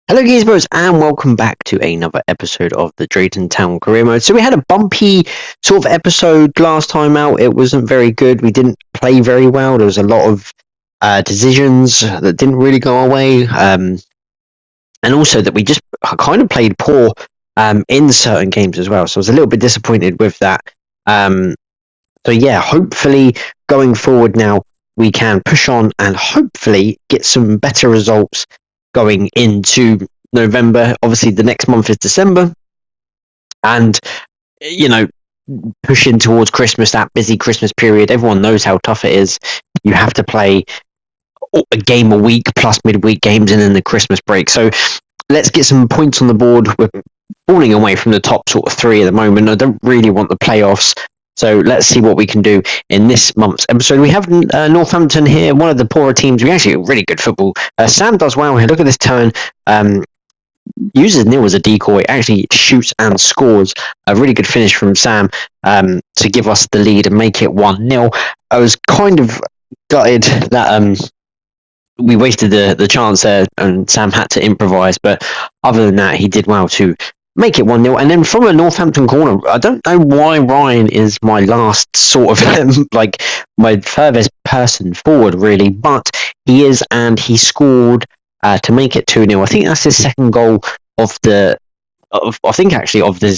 Hello Geezbros and welcome back to another episode of the Drayton Town Career Mode. So we had a bumpy sort of episode last time out. It wasn't very good. We didn't play very well. There was a lot of decisions that didn't really go our way. And also that we just kind of played poor in certain games as well. So I was a little bit disappointed with that. So yeah, hopefully going forward now we can push on and hopefully get some better results going into November. Obviously, the next month is December, and pushing towards Christmas, that busy Christmas period. Everyone knows how tough it is. You have to play a game a week plus midweek games, and then the Christmas break. So let's get some points on the board. We're falling away from the top sort of three at the moment. I don't really want the playoffs. So let's see what we can do in this month's episode. We have Northampton here, one of the poorer teams. We actually really good football. Sam does well here. Look at this turn. Uses Neil as a decoy. Actually shoots and scores. A really good finish from Sam to give us the lead and make it 1-0. I was kind of gutted that we wasted the chance there and Sam had to improvise. But other than that, he did well to make it 1-0. And then from a Northampton corner, I don't know why Ryan is my last sort of like my furthest person forward really, but he is, and he scored to make it 2-0. I think that's his second goal of this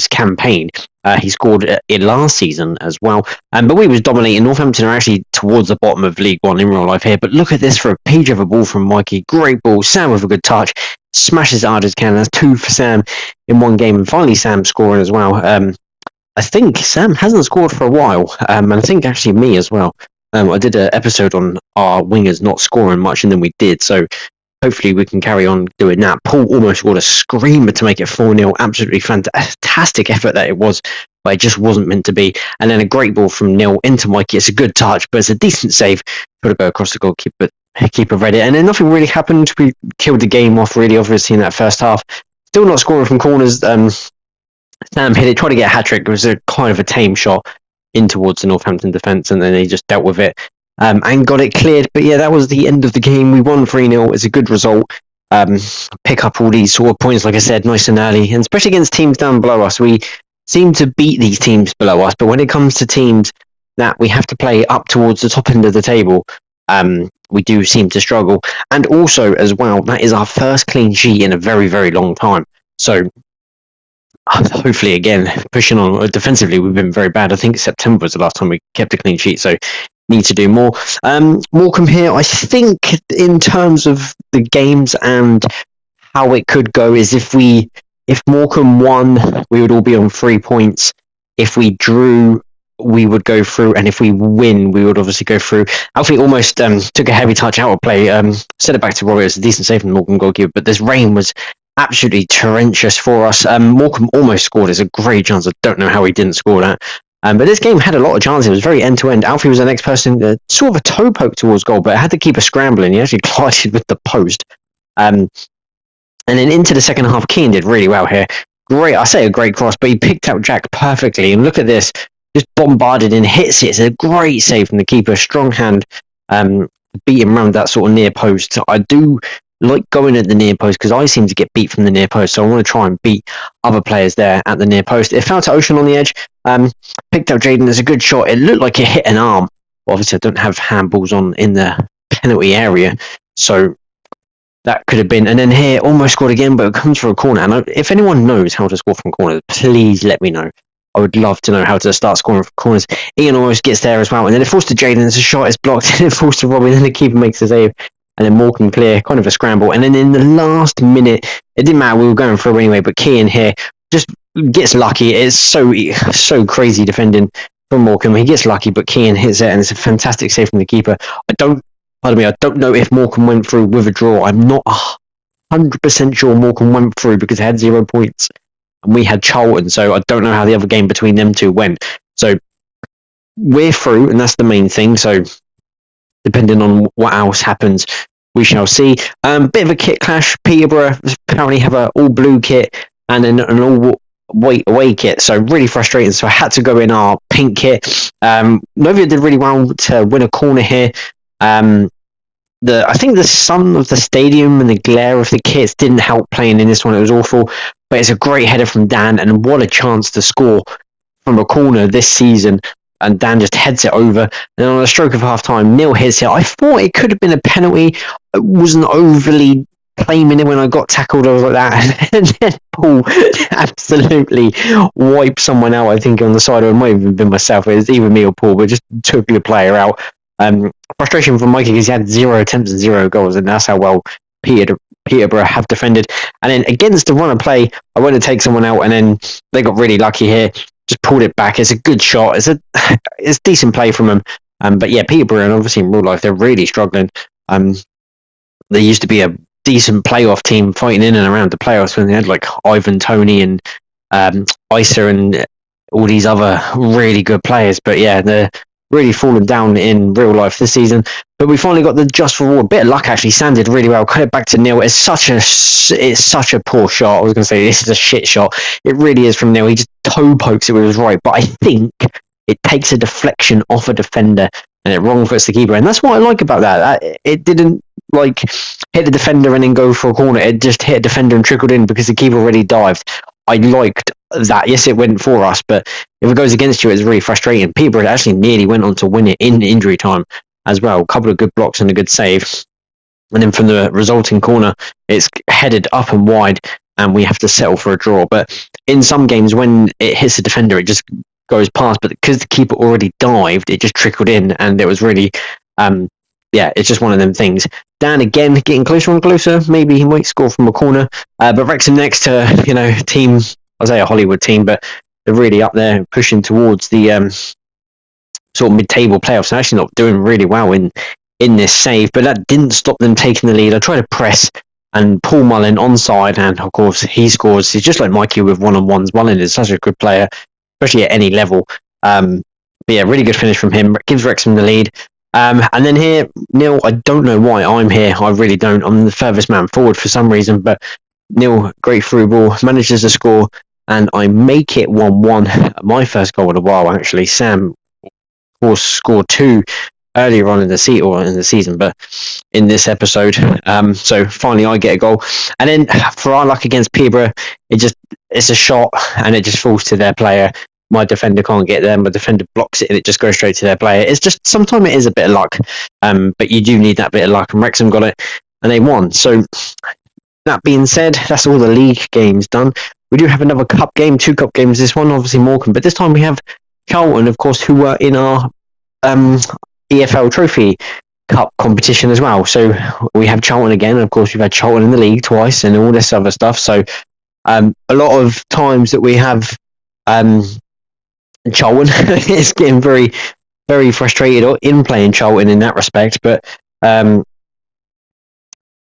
campaign. He scored in last season as well. But we was dominating. Northampton are actually towards the bottom of League One in real life here. But look at this for a page of a ball from Mikey. Great ball. Sam with a good touch. Smashes it hard as can. That's 2 for Sam in one game. And finally Sam scoring as well. I think Sam hasn't scored for a while. And I think actually me as well. I did an episode on our wingers not scoring much, and then we did. So hopefully we can carry on doing that. Paul almost scored a screamer to make it 4-0. Absolutely fantastic effort that it was, but it just wasn't meant to be. And then a great ball from Neil into Mikey. It's a good touch, but it's a decent save. Got to go across the keeper read it. And then nothing really happened. We killed the game off really obviously in that first half. Still not scoring from corners. Sam hit it, tried to get a hat-trick. It was a kind of a tame shot in towards the Northampton defence, and then he just dealt with it. And got it cleared. But yeah, that was the end of the game. We won 3-0. It's a good result. Pick up all these sort of points, like I said, nice and early. And especially against teams down below us. We seem to beat these teams below us. But when it comes to teams that we have to play up towards the top end of the table, we do seem to struggle. And also, as well, that is our first clean sheet in a very, very long time. So hopefully, again, pushing on defensively, we've been very bad. I think September was the last time we kept a clean sheet. So need to do more. Morecambe here, I think in terms of the games and how it could go is if Morecambe won, we would all be on 3 points. If we drew, we would go through, and if we win, we would obviously go through. Alfie almost took a heavy touch out of play. Sent it back to Rory. It's a decent save from the Morecambe goalkeeper, but this rain was absolutely torrentious for us. Morecambe almost scored. It's a great chance. I don't know how he didn't score that. But this game had a lot of chances. It was very end-to-end. Alfie was the next person, sort of a toe poke towards goal, but had to keep a scrambling. He actually collided with the post. And then into the second half, Keane did really well here. Great, I say a great cross, but he picked out Jack perfectly. And look at this, just bombarded and hits it. It's a great save from the keeper. Strong hand, beat him around that sort of near post. I do like going at the near post because I seem to get beat from the near post, so I want to try and beat other players there at the near post. It fell to Ocean on the edge. Picked up Drayton. There's a good shot. It looked like it hit an arm. Obviously, I don't have handballs on in the penalty area, so that could have been. And then here, almost scored again, but it comes for a corner. And if anyone knows how to score from corners, please let me know. I would love to know how to start scoring from corners. Ian almost gets there as well, and then it falls to Drayton. There's a shot. It's blocked. And it falls to Robbie. Then the keeper makes a save. And then Morecambe clear, kind of a scramble. And then in the last minute, it didn't matter, we were going through anyway, but Keane here just gets lucky. It's so crazy defending from Morecambe. He gets lucky, but Keane hits it, and it's a fantastic save from the keeper. I don't know if Morecambe went through with a draw. I'm not 100% sure Morecambe went through because they had 0 points. And we had Charlton, so I don't know how the other game between them two went. So we're through, and that's the main thing. So depending on what else happens, we shall see. Bit of a kit clash. Peterborough apparently have an all blue kit and then an all white away kit, so really frustrating. So I had to go in our pink kit. Novia did really well to win a corner here. I think the sun of the stadium and the glare of the kits didn't help playing in this one. It was awful, but it's a great header from Dan, and what a chance to score from a corner this season. And Dan just heads it over, and on a stroke of half time, Neil hits it. I thought it could have been a penalty. I wasn't overly claiming it when I got tackled. I was like that, and then Paul absolutely wiped someone out. I think on the side, or it might have even been myself. It was either me or Paul, but just took the player out. Frustration from Mikey because he had 0 attempts and 0 goals, and that's how well Peterborough have defended. And then against the run of play, I went to take someone out, and then they got really lucky here. Just pulled it back. It's a good shot. It's decent play from them. But yeah, Peterborough, and obviously in real life, they're really struggling. They used to be a decent playoff team fighting in and around the playoffs when they had like Ivan Toney and Isa and all these other really good players. But yeah, they're really fallen down in real life this season. But we finally got the just reward. Bit of luck actually. Sam did really well. Cut it back to Neil. It's such a poor shot. I was going to say this is a shit shot. It really is from Neil. He just toe pokes it with his right. But I think it takes a deflection off a defender and it wrong foots the keeper. And that's what I like about that. It didn't like hit the defender and then go for a corner. It just hit a defender and trickled in because the keeper already dived. I liked that. Yes, it went for us, but if it goes against you, it's really frustrating. Peterborough actually nearly went on to win it in injury time as well. A couple of good blocks and a good save. And then from the resulting corner, it's headed up and wide, and we have to settle for a draw. But in some games, when it hits the defender, it just goes past. But because the keeper already dived, it just trickled in, and it was really, it's just one of them things. Dan again getting closer and closer. Maybe he might score from a corner. But Wrexham next to team, I'll say a Hollywood team, but they're really up there pushing towards the sort of mid-table playoffs. They're actually not doing really well in this save, but that didn't stop them taking the lead. I tried to press, and Paul Mullin onside, and of course he scores. He's just like Mikey with one-on-ones. Mullin is such a good player, especially at any level. But yeah, really good finish from him. Gives Wrexham the lead. And then here, Neil, I don't know why I'm here. I really don't. I'm the furthest man forward for some reason, but Neil, great through ball, manages to score, and I make it 1-1. My first goal in a while, actually. Sam, of course, scored 2 earlier on in the season, but in this episode. So finally I get a goal. And then for our luck against Peterborough, it's a shot, and it just falls to their player. My defender can't get there. My defender blocks it, and it just goes straight to their player. It's just, sometimes it is a bit of luck, but you do need that bit of luck, and Wrexham got it, and they won. So that being said, that's all the league games done. We do have another cup game, 2 cup games this one, obviously Morecambe, but this time we have Charlton, of course, who were in our EFL Trophy Cup competition as well. So we have Charlton again. Of course, we've had Charlton in the league twice and all this other stuff. So a lot of times that we have Charlton is getting very, very frustrated in playing Charlton in that respect. But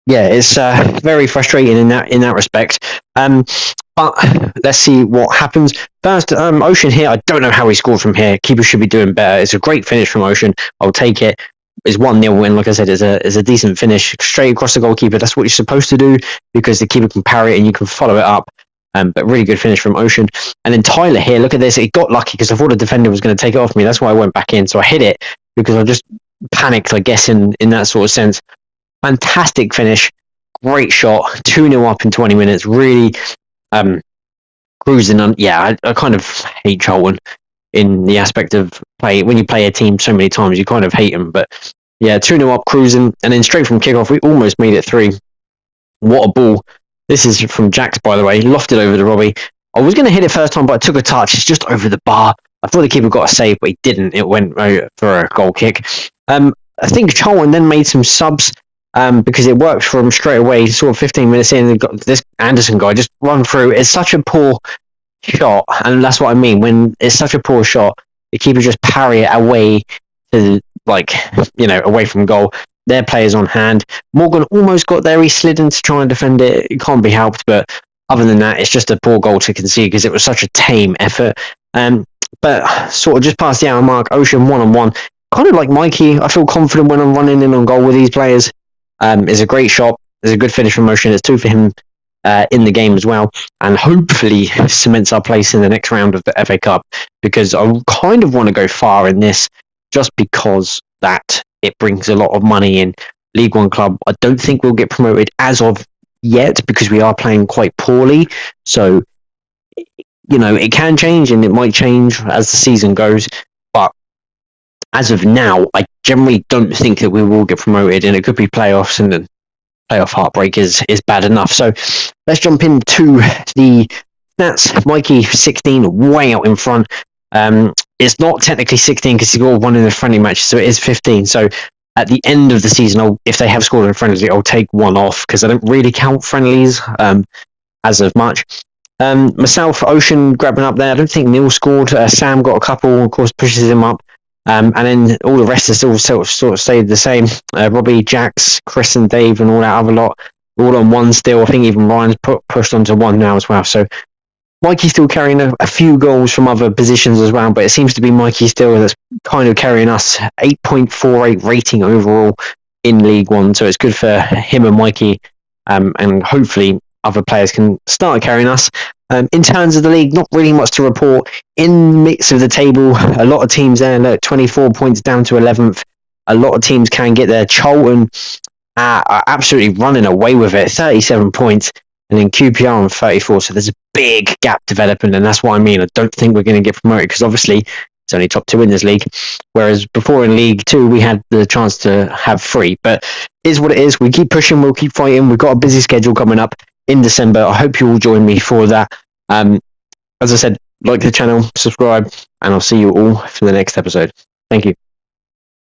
it's very frustrating in that respect. But let's see what happens. First, Ocean here. I don't know how he scored from here. Keeper should be doing better. It's a great finish from Ocean. I'll take it. It's 1-0 win. Like I said, it's a decent finish straight across the goalkeeper. That's what you're supposed to do because the keeper can parry it and you can follow it up. But really good finish from Ocean. And then Tyler here. Look at this. He got lucky because I thought the defender was going to take it off me. That's why I went back in. So I hit it because I just panicked, I guess, in that sort of sense. Fantastic finish. Great shot. 2-0 up in 20 minutes. Really cruising on. Yeah, I kind of hate Charlton in the aspect of play. When you play a team so many times, you kind of hate them. But yeah, 2-0 up, cruising, and then straight from kickoff, we almost made it 3. What a ball. This is from Jax, by the way. Lofted over to Robbie. I was going to hit it first time, but I took a touch. It's just over the bar. I thought the keeper got a save, but he didn't. It went for a goal kick. I think Charlton then made some subs because it worked for him straight away. Sort of 15 minutes in, and got this Anderson guy just run through. It's such a poor shot, and that's what I mean. When it's such a poor shot, the keeper just parry it away to, away from goal. Their players on hand. Morgan almost got there. He slid in to try and defend it. It can't be helped, but other than that, it's just a poor goal to concede because it was such a tame effort. But sort of just past the hour mark, Ocean 1-on-1. Kind of like Mikey, I feel confident when I'm running in on goal with these players. It's a great shot. There's a good finish from Ocean. It's 2 for him in the game as well. And hopefully cements our place in the next round of the FA Cup because I kind of want to go far in this just because that it brings a lot of money in. League One club. I don't think we'll get promoted as of yet because we are playing quite poorly. So, it can change and it might change as the season goes. But as of now, I generally don't think that we will get promoted, and it could be playoffs, and then playoff heartbreak is bad enough. So let's jump into the stats. Mikey 16, way out in front. It's not technically 16 because he got one in the friendly matches, so it is 15. So at the end of the season, if they have scored in friendly, I'll take one off because I don't really count friendlies as of much. Myself, Ocean grabbing up there. I don't think Neil scored. Sam got a couple, of course, pushes him up. And then all the rest is all sort of stayed the same. Robbie, Jax, Chris and Dave and all that other lot, all on one still. I think even Ryan's pushed onto one now as well. So Mikey's still carrying a few goals from other positions as well, but it seems to be Mikey still that's kind of carrying us. 8.48 rating overall in League One. So it's good for him and Mikey, and hopefully other players can start carrying us. In terms of the league, not really much to report. In the mix of the table, a lot of teams there, look, 24 points down to 11th. A lot of teams can get there. Charlton are absolutely running away with it, 37 points. And then QPR on 34. So there's a big gap developing, and that's what I mean. I don't think we're going to get promoted because obviously it's only top 2 in this league. Whereas before in League 2, we had the chance to have 3. But it is what it is. We keep pushing. We'll keep fighting. We've got a busy schedule coming up in December. I hope you all join me for that. As I said, like the channel, subscribe, and I'll see you all for the next episode. Thank you.